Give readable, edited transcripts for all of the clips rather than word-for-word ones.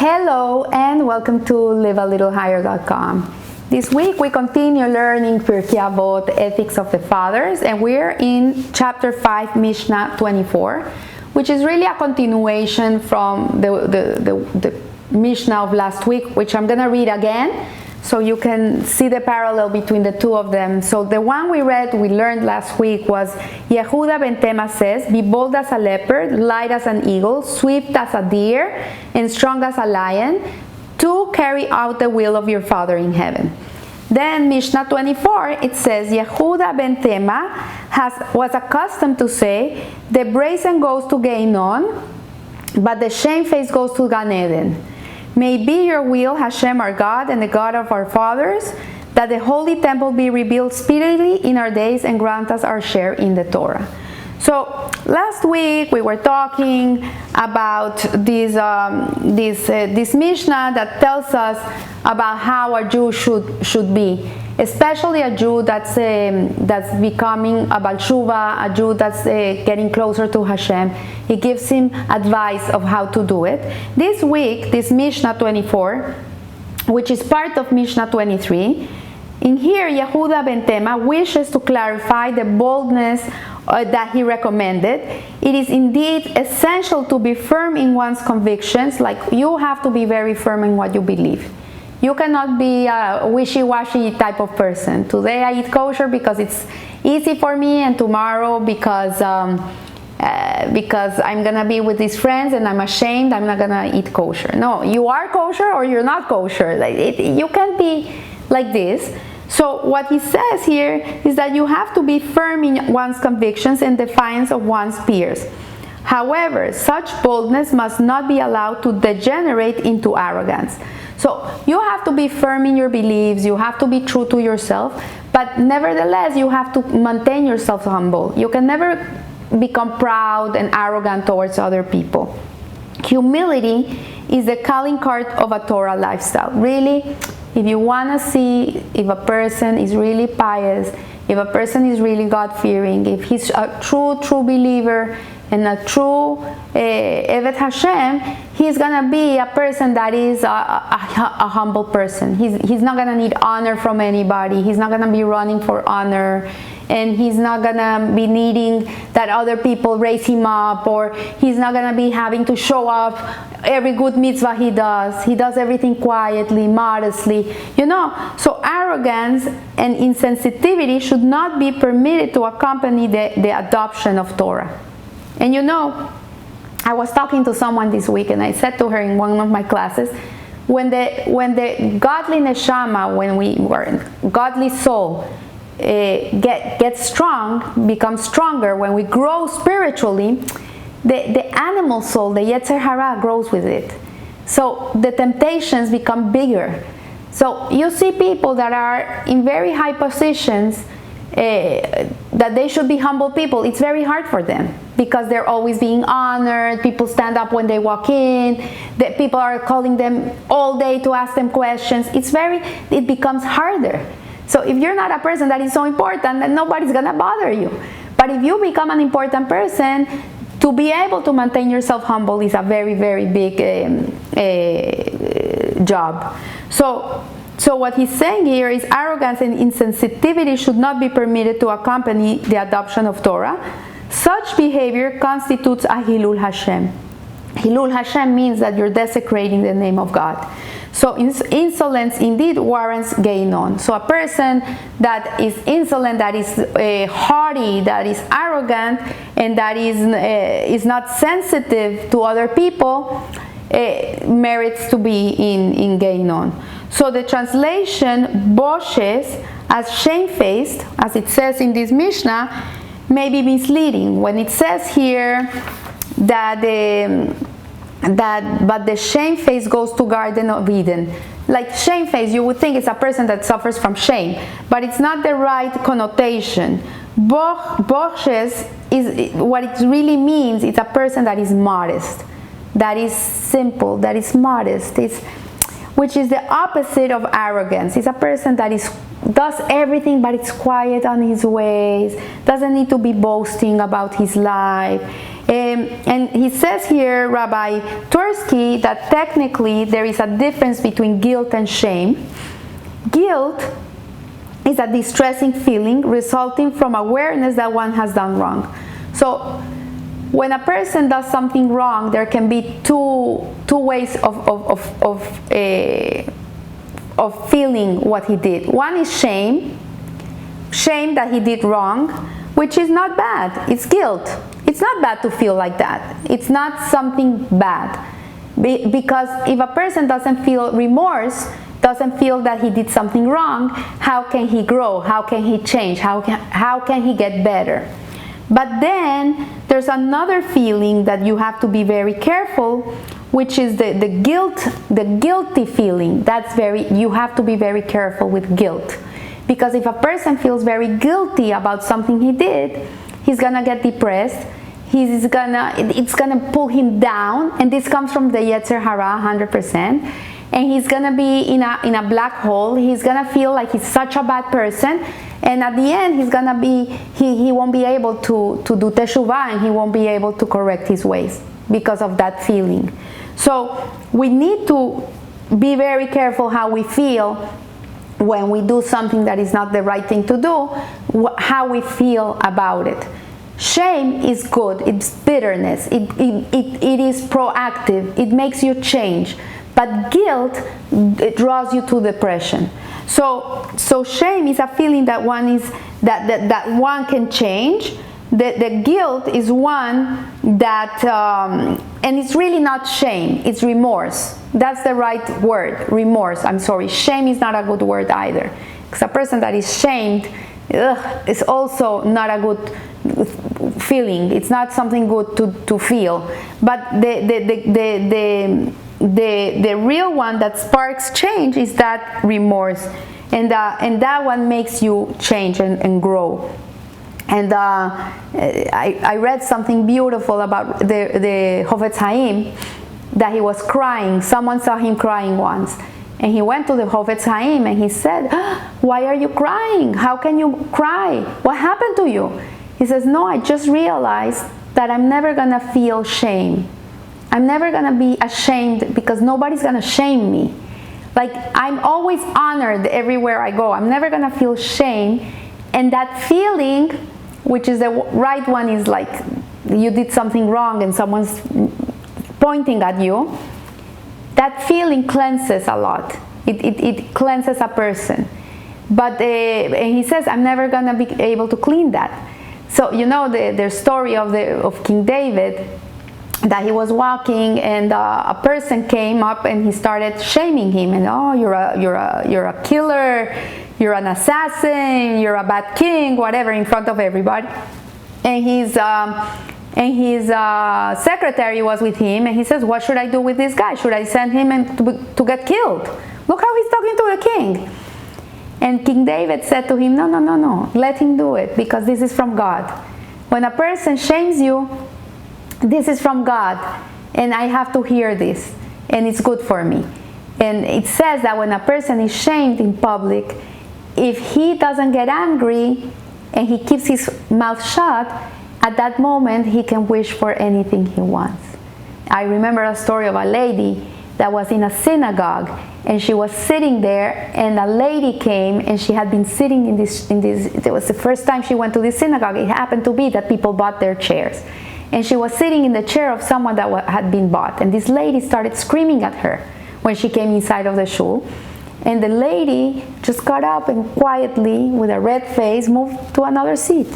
Hello and welcome to livealittlehigher.com. This week we continue learning Pirkei Avot, Ethics of the Fathers, and we're in chapter 5, Mishna 24, which is really a continuation from the Mishna of last week, which I'm going to read again so you can see the parallel between the two of them. So the one we learned last week was Yehuda ben Tema says, "Be bold as a leopard, light as an eagle, swift as a deer, and strong as a lion, to carry out the will of your Father in heaven." Then Mishnah 24, it says, Yehuda ben Tema was accustomed to say, "The brazen goes to Geinon, but the shamefaced goes to Gan Eden. May be your will, Hashem our God and the God of our fathers, that the holy temple be rebuilt speedily in our days and grant us our share in the Torah." So last week we were talking about this Mishnah that tells us about how a Jew should be, especially a Jew that's becoming a Baal Tshuva, a Jew that's getting closer to Hashem. He gives him advice of how to do it. This week, this Mishnah 24, which is part of Mishnah 23, in here Yehuda ben Tema wishes to clarify the boldness that he recommended. It is indeed essential to be firm in one's convictions. Like, you have to be very firm in what you believe. You cannot be a wishy-washy type of person. Today I eat kosher because it's easy for me, and tomorrow because I'm gonna be with these friends and I'm ashamed, I'm not gonna eat kosher. No, you are kosher or you're not kosher. You can't be like this. So what he says here is that you have to be firm in one's convictions and defiance of one's peers. However, such boldness must not be allowed to degenerate into arrogance. So you have to be firm in your beliefs, you have to be true to yourself, but nevertheless you have to maintain yourself humble. You can never become proud and arrogant towards other people. Humility is the calling card of a Torah lifestyle. Really, if you want to see if a person is really pious, if a person is really God-fearing, if he's a true believer and a true Evet Hashem, he's going to be a person that is a humble person. He's not going to need honor from anybody. He's not going to be running for honor. And he's not going to be needing that other people raise him up, or he's not going to be having to show off every good mitzvah he does. He does everything quietly, modestly, So arrogance and insensitivity should not be permitted to accompany the adoption of Torah. And I was talking to someone this week, and I said to her in one of my classes, when the godly neshama, when we were godly soul, gets strong, becomes stronger, when we grow spiritually, the animal soul, the Yetzer Hara, grows with it. So the temptations become bigger. So you see people that are in very high positions, that they should be humble people. It's very hard for them because they're always being honored. People stand up when they walk in. The people are calling them all day to ask them questions. It becomes harder. So if you're not a person that is so important, then nobody's gonna bother you. But if you become an important person, to be able to maintain yourself humble is a very, very big job. So what he's saying here is arrogance and insensitivity should not be permitted to accompany the adoption of Torah. Such behavior constitutes a Hilul Hashem. Hilul Hashem means that you're desecrating the name of God. So insolence indeed warrants Geinon. So a person that is insolent, that is haughty, that is arrogant, and that is not sensitive to other people, merits to be in Geinon. So the translation boshes as shamefaced, as it says in this Mishnah, may be misleading. When it says here that but the shamefaced goes to Garden of Eden. Like shamefaced, you would think it's a person that suffers from shame, but it's not the right connotation. Boshes is what it really means. It's a person that is modest, that is simple, that is modest. Which is the opposite of arrogance. It's a person that does everything, but it's quiet on his ways, doesn't need to be boasting about his life, And he says here, Rabbi Tursky, that technically there is a difference between guilt and shame. Guilt is a distressing feeling resulting from awareness that one has done wrong. So when a person does something wrong, there can be two ways of feeling what he did. One is shame that he did wrong, which is not bad. It's guilt. It's not bad to feel like that. It's not something bad. Because if a person doesn't feel remorse, doesn't feel that he did something wrong, how can he grow? How can he change? How can he get better? But then there's another feeling that you have to be very careful, which is the guilty feeling. You have to be very careful with guilt. Because if a person feels very guilty about something he did, he's gonna get depressed. It's gonna pull him down, and this comes from the Yetzer Hara 100%. And he's gonna be in a black hole. He's gonna feel like he's such a bad person, and at the end he won't be able to do teshuvah, and he won't be able to correct his ways because of that feeling. So we need to be very careful how we feel when we do something that is not the right thing to do, how we feel about it. Shame is good. It's bitterness. It is proactive. It makes you change. But guilt, it draws you to depression. So shame is a feeling that one can change. The guilt is one that, and it's really not shame, it's remorse. That's the right word, remorse. I'm sorry, shame is not a good word either. Because a person that is shamed is also not a good feeling. It's not something good to feel. But the real one that sparks change is that remorse, and that one makes you change and grow. And I read something beautiful about the Hovetz Haim, that he was crying. Someone saw him crying once, and he went to the Hovetz Haim and he said, "Why are you crying? How can you cry? What happened to you?" He says, "No, I just realized that I'm never gonna feel shame. I'm never gonna be ashamed because nobody's gonna shame me. Like, I'm always honored everywhere I go. I'm never gonna feel shame." And that feeling, which is the right one, is like you did something wrong and someone's pointing at you. That feeling cleanses a lot. It cleanses a person. But and he says, I'm never gonna be able to clean that. So you know the story of King David, that he was walking and a person came up and he started shaming him, and you're a killer, you're an assassin, you're a bad king, whatever, in front of everybody. And his secretary was with him, and he says, "What should I do with this guy? Should I send him to get killed? Look how he's talking to the king." And King David said to him, No, let him do it, because this is from God. When a person shames you, this is from God, and I have to hear this, and it's good for me. And it says that when a person is shamed in public, if he doesn't get angry and he keeps his mouth shut, at that moment he can wish for anything he wants. I remember a story of a lady that was in a synagogue, and she was sitting there, and a lady came, and she had been sitting in this it was the first time she went to this synagogue. It happened to be that people bought their chairs, and she was sitting in the chair of someone that had been bought, and this lady started screaming at her when she came inside of the shul. And the lady just got up and quietly, with a red face, moved to another seat.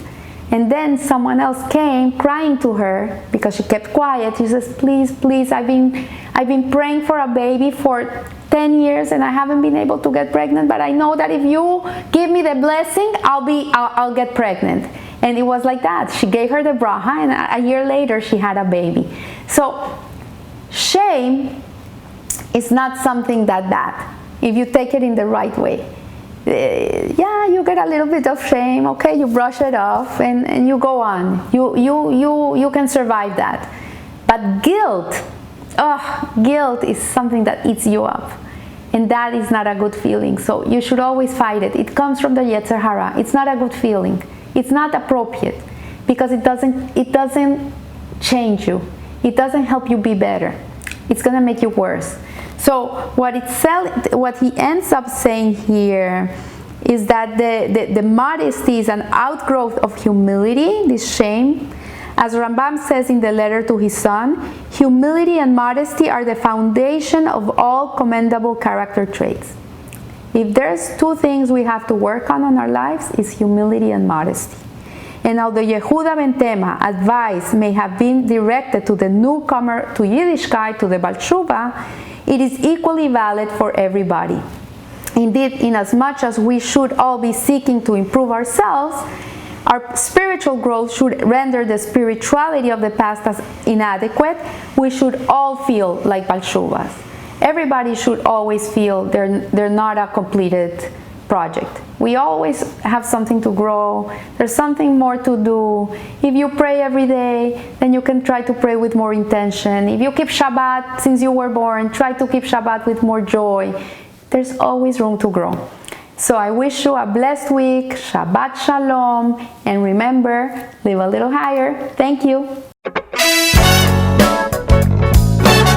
And then someone else came crying to her because she kept quiet. She says, please, I've been praying for a baby for 10 years and I haven't been able to get pregnant, but I know that if you give me the blessing, I'll get pregnant. And it was like that. She gave her the bracha, and a year later she had a baby. So shame is not something that bad if you take it in the right way. Yeah, you get a little bit of shame, okay, you brush it off and you go on. You can survive that. But guilt is something that eats you up, and that is not a good feeling. So you should always fight it. It comes from the Yetzer Hara. It's not a good feeling. It's not appropriate because it doesn't change you. It doesn't help you be better. It's going to make you worse. So what he ends up saying here is that the modesty is an outgrowth of humility, this shame. As Rambam says in the letter to his son, humility and modesty are the foundation of all commendable character traits. If there's two things we have to work on our lives, it's humility and modesty. And although Yehuda ben Tema advice may have been directed to the newcomer to Yiddishkeit, to the Baal Tshuva, it is equally valid for everybody. Indeed, inasmuch as we should all be seeking to improve ourselves, our spiritual growth should render the spirituality of the past as inadequate. We should all feel like Baal Tshuvas. Everybody should always feel they're not a completed project. We always have something to grow. There's something more to do. If you pray every day, then you can try to pray with more intention. If you keep Shabbat since you were born, try to keep Shabbat with more joy. There's always room to grow. So I wish you a blessed week, Shabbat Shalom, and remember, live a little higher. Thank you.